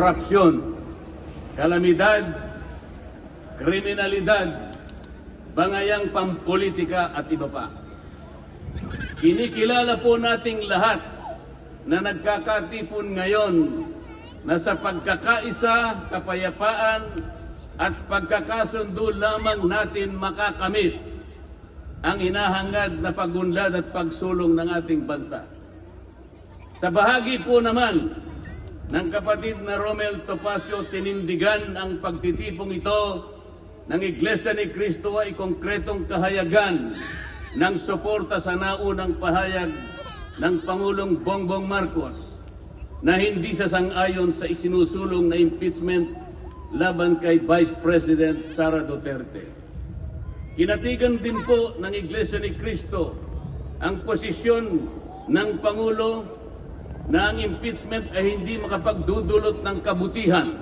korupsyon, kalamidad, kriminalidad, bangayang pampolitika at iba pa. Kinikilala po nating lahat na nagkakatipon ngayon na sa pagkakaisa, kapayapaan at pagkakasundo lamang natin makakamit ang hinahangad na pagunlad at pagsulong ng ating bansa. Sa bahagi po naman ng kapatid na Romel Topacio, tinindigan ang pagtitipong ito ng Iglesia ni Cristo ay konkretong kahayagan ng suporta sa naunang pahayag ng Pangulong Bongbong Marcos na hindi sasang-ayon sa isinusulong na impeachment laban kay Vice President Sara Duterte. Kinatigan din po ng Iglesia ni Cristo ang posisyon ng Pangulo na ang impeachment ay hindi makapagdudulot ng kabutihan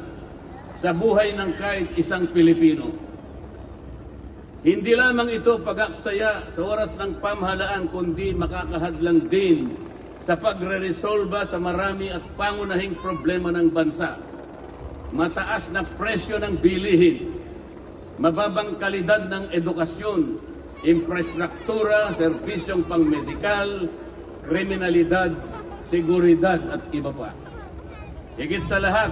sa buhay ng kahit isang Pilipino. Hindi lamang ito pag-aksaya sa oras ng pamahalaan, kundi makakahadlang din sa pagre-resolba sa marami at pangunahing problema ng bansa. Mataas na presyo ng bilihin, mababang kalidad ng edukasyon, infrastruktura, serbisyong pangmedikal, kriminalidad, seguridad at iba pa. Higit sa lahat,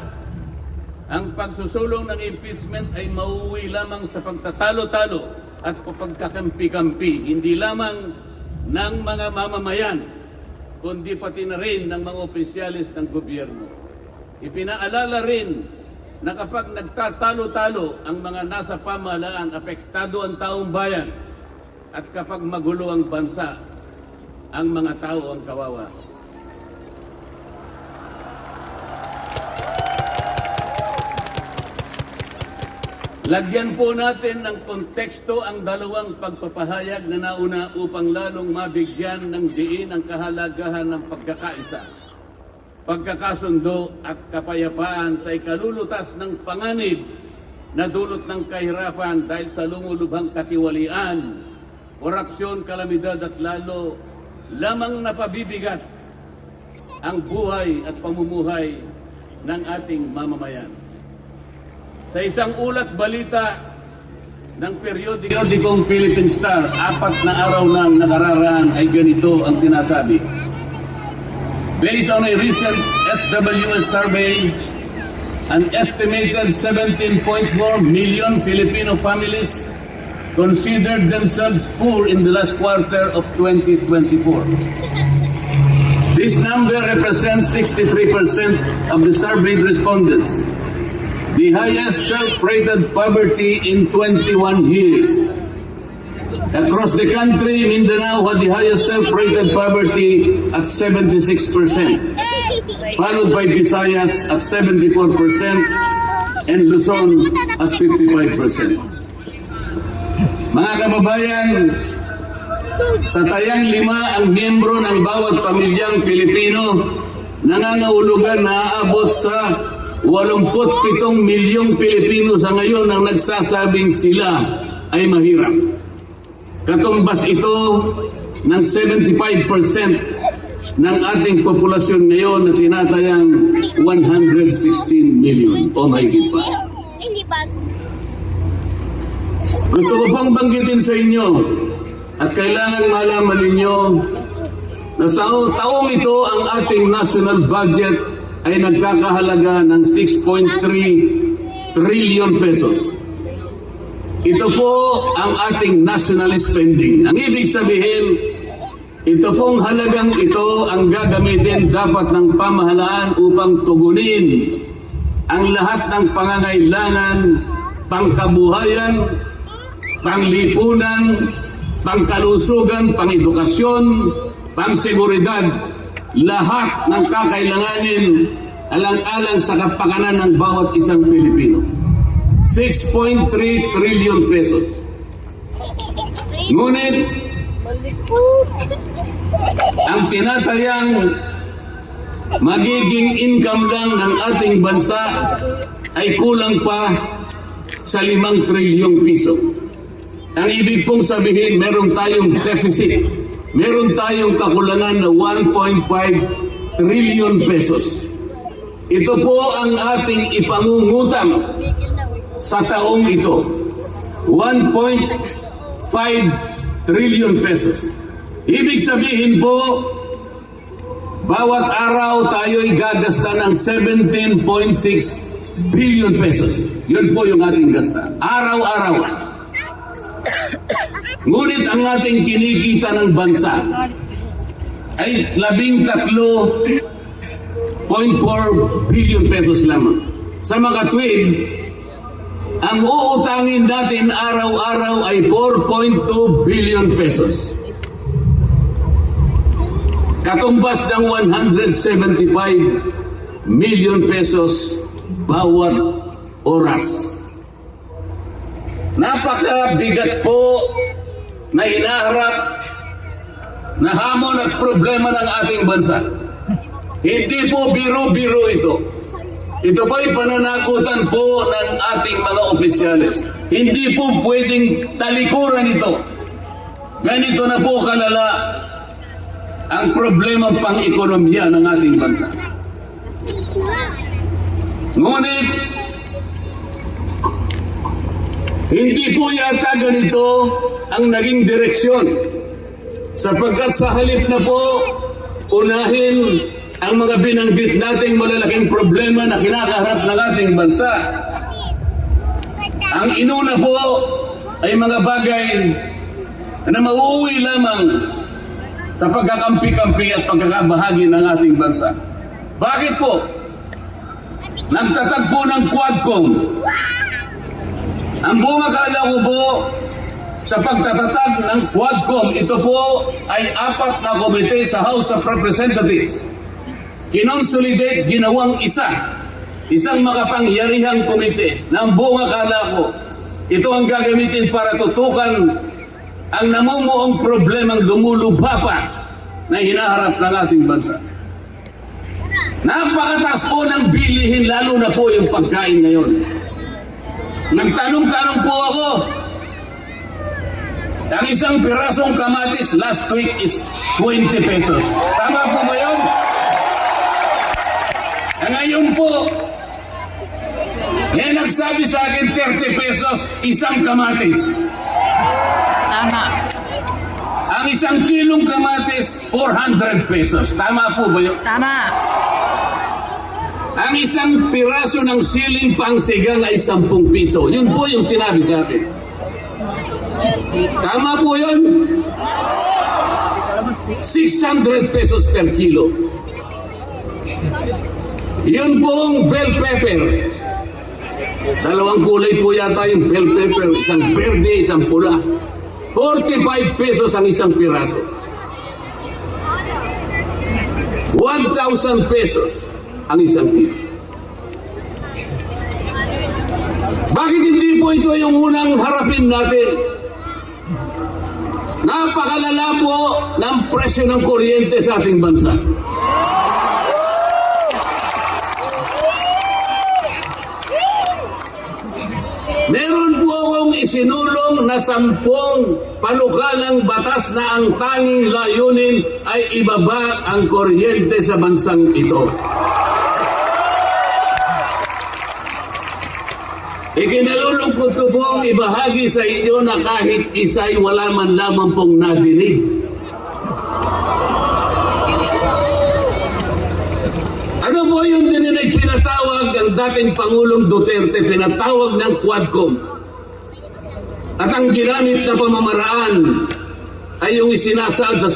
ang pagsusulong ng impeachment ay mauuwi lamang sa pagtatalo-talo at pagkakampi-kampi, hindi lamang ng mga mamamayan, kundi pati na rin ng mga opisyalis ng gobyerno. Ipinaalala rin na kapag nagtatalo-talo ang mga nasa pamahalaan, apektado ang taong bayan, at kapag magulo ang bansa, ang mga tao ang kawawa. Lagyan po natin ng konteksto ang dalawang pagpapahayag na nauna upang lalong mabigyan ng diin ang kahalagahan ng pagkakaisa, pagkakasundo at kapayapaan sa ikalulutas ng panganib na dulot ng kahirapan dahil sa lumulubhang katiwalian, korupsyon, kalamidad at lalo lamang napabibigat ang buhay at pamumuhay ng ating mamamayan. Sa isang ulat balita ng periodikong Philippine Star, 4 na araw nang nakararaan ay ganito ang sinasabi. Based on a recent SWS survey, an estimated 17.4 million Filipino families considered themselves poor in the last quarter of 2024. This number represents 63% of the surveyed respondents, the highest self-rated poverty in 21 years. Across the country, Mindanao had the highest self-rated poverty at 76%, followed by Visayas at 74% and Luzon at 55%. Mga kababayan, sa tayang 5 ang miyembro ng bawat pamilyang Pilipino, nangangahulugan na aabot sa 87 milyong Pilipino sa ngayon ang nagsasabing sila ay mahirap. Katumbas ito ng 75% ng ating populasyon ngayon na tinatayang 116 million o mahigit pa. Gusto ko pang banggitin sa inyo at kailangan malaman ninyo na sa taong ito ang ating national budget ay nagkakahalaga ng 6.3 trillion pesos. Ito po ang ating national spending. Ang ibig sabihin, ito pong halagang ito ang gagamitin dapat ng pamahalaan upang tugunin ang lahat ng pangangailangan, pangkabuhayan, panglipunan, pangkalusugan, pangedukasyon, pangseguridad, lahat ng kakailanganin alang-alang sa kapakanan ng bawat isang Pilipino. 6.3 trillion pesos. Ngunit, ang tinatayang magiging income lang ng ating bansa ay kulang pa sa 5 trilyong piso. Ang ibig pong sabihin, meron tayong deficit. Meron tayong kakulangan na 1.5 trillion pesos. Ito po ang ating ipangungutang sa taong ito. 1.5 trillion pesos. Ibig sabihin po, bawat araw tayo'y gagasta ng 17.6 billion pesos. Yun po yung ating gasta. Araw-araw. Ngunit ang ating kinikita ng bansa ay 13.4 billion pesos lamang. Sa mga tuwid, ang uutangin natin araw-araw ay 4.2 billion pesos. Katumbas ng 175 million pesos bawat oras. Napakabigat po na hinaharap na hamon at problema ng ating bansa. Hindi po biro-biro ito. Ito po ay pananagutan po ng ating mga opisyales. Hindi po pwedeng talikuran ito. Ganito na po kalala ang problema pang-ekonomiya ng ating bansa. Ngunit, hindi po yata ganito ang naging direksyon. Sapagkat sa halip na po, unahin ang mga binanggit nating malalaking problema na kinakaharap ng ating bansa. Ang inuna po ay mga bagay na mauuwi lamang sa pagkakampi-kampi at pagkakabahagi ng ating bansa. Bakit po? Nagtatag po ng Quadcom. Ang buong akala ko po sa pagtatatag ng Quadcom, ito po ay 4 na komite sa House of Representatives. Kinonsolidate, ginawang isang makapangyarihang komite na ang buong akala ko, ito ang gagamitin para tutukan ang namumuong problemang lumulubha pa na hinaharap ng ating bansa. Napakataas po ng bilihin, lalo na po yung pagkain ngayon. Nagtanong-tanong po ako, ang isang pirasong kamatis last week is 20 pesos. Tama po ba yun? Ngayon po, nagsabi sa akin 30 pesos isang kamatis. Tama. Ang isang kilong kamatis, 400 pesos. Tama po ba yun? Tama. Ang isang piraso ng siling pangsigang ay 10 piso. Yun po yung sinabi sa akin. Tama po yun? 600 pesos per kilo. Yun pong bell pepper. Dalawang kulay po yata yung bell pepper. Isang verde, isang pula. 45 pesos ang isang piraso. 1,000 pesos ang isang kilo. Bakit hindi po ito yung unang harapin natin? Napakalala po ng presyo ng kuryente sa ating bansa. Meron po akong isinulong na 10 panukalang batas na ang tanging layunin ay ibaba ang kuryente sa bansang ito. Ikinalulungkot ko pong ibahagi sa inyo na kahit isa'y wala man lamang pong nadinig. Ano po yung dininig pinatawag ng dating Pangulong Duterte, pinatawag ng Quadcom? At ang ginamit na pamamaraan ay yung isinasaad sa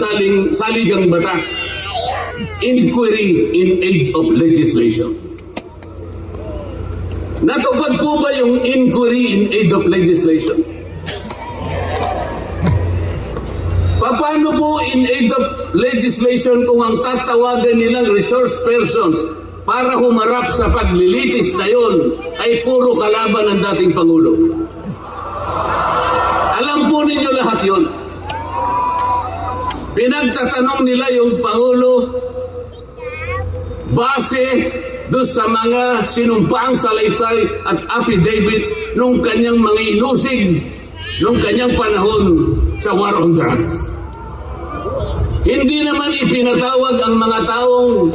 saligang batas, Inquiry in Aid of Legislation. Natupad po ba yung Inquiry in Aid of Legislation? Paano po in aid of legislation kung ang tatawagan nilang resource persons para humarap sa paglilitis na yon ay puro kalaban ng dating Pangulo? Alam po ninyo lahat yon. Pinagtatanong nila yung Pangulo base doon sa mga sinumpaang salaysay at affidavit nung kanyang mga inusig nung kanyang panahon sa war on drugs. Hindi naman ipinatawag ang mga taong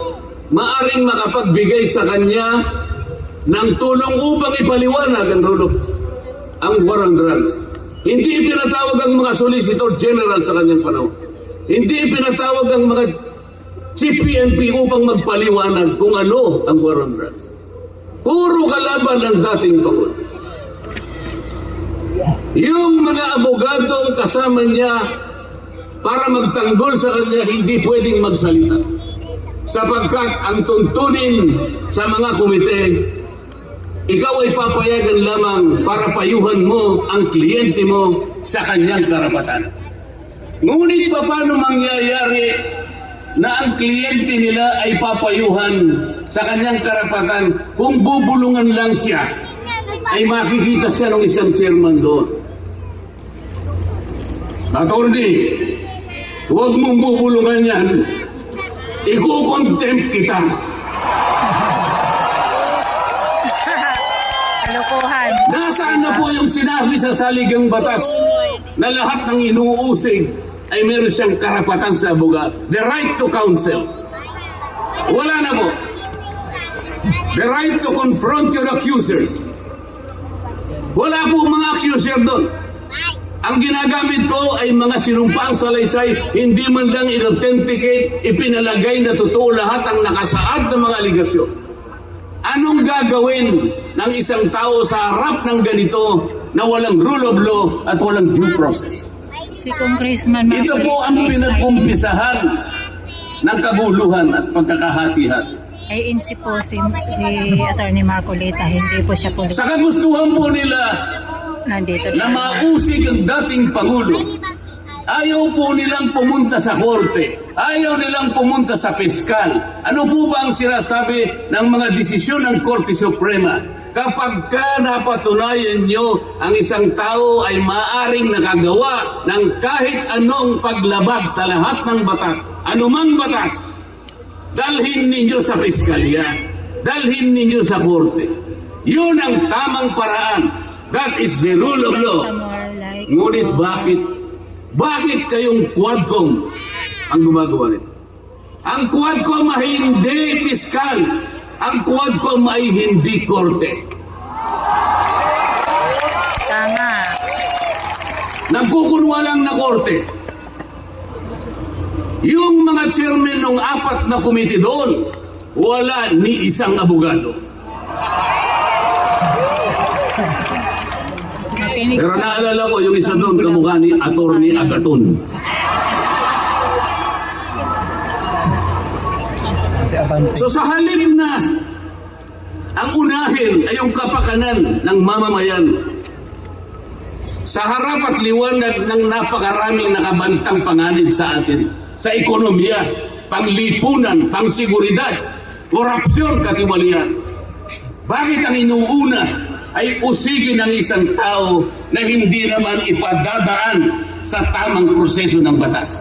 maaring makapagbigay sa kanya ng tulong upang ipaliwanag ang war on drugs. Hindi ipinatawag ang mga Solicitor General sa kanyang panahon. Hindi ipinatawag ang mga Chief PNP upang magpaliwanag kung ano ang war on drugs. Puro kalaban ng dating Pangulo. Yung mga abogadong kasama niya para magtanggol sa kanya, hindi pwedeng magsalita. Sapagkat ang tuntunin sa mga komite, ikaw ay papayagan lamang para payuhan mo ang kliyente mo sa kanyang karapatan. Ngunit paano mangyayari na ang kliyente nila ay papayuhan sa kanyang karapatan kung bubulungan lang siya, ay makikita siya ng isang chairman doon. Attorney, huwag mong bubulungan yan. Iko-contempt kita. Kalokohan. Nasaan na po yung sinabi sa saligang batas na lahat ng inuusig ay meron siyang karapatan sa abogado? The right to counsel. Wala na po. The right to confront your accusers. Wala po mga accuser doon. Ang ginagamit po ay mga sinumpaang salaysay, hindi man lang in-authenticate, ipinalagay na totoo lahat ang nakasaad ng mga aligasyon. Anong gagawin ng isang tao sa harap ng ganito na walang rule of law at walang due process? Si Congressman Ito po ang pinag-umpisahan ng kaguluhan at pagkakahati-hati. ay insi po si Attorney Marcolita, hindi po siya po Sa kagustuhan po nila nandito. na mausig ang dating Pangulo, ayaw po nilang pumunta sa korte, ayaw nilang pumunta sa piskal. Ano po ba ang sinasabi ng mga desisyon ng Korte Suprema? Kapag ka napatunayan nyo ang isang tao ay maaring nakagawa ng kahit anong paglabag sa lahat ng batas, anumang batas, dalhin ninyo sa piskalya, dalhin ninyo sa korte. Yun ang tamang paraan. That is the rule of law. Ngunit bakit kayong Quadcom ang gumagawa nito? Ang Quadcom ay hindi piskal. Ang Quadcom ay hindi korte. Tama. Nagkukunwa lang na korte. Yung mga chairman ng 4 na komite doon, wala ni isang abogado. Makinig. Pero naalala ko yung isa doon, kamukha ni Attorney Agaton. So sa halip na ang unahin ay yung kapakanan ng mamamayan, sa harap at liwanag ng napakaraming nakabantang panganib sa atin, sa ekonomiya, panglipunan, pangsiguridad, korupsyon, katiwalian, bakit ang inuuna ay usigin ng isang tao na hindi naman ipadadaan sa tamang proseso ng batas?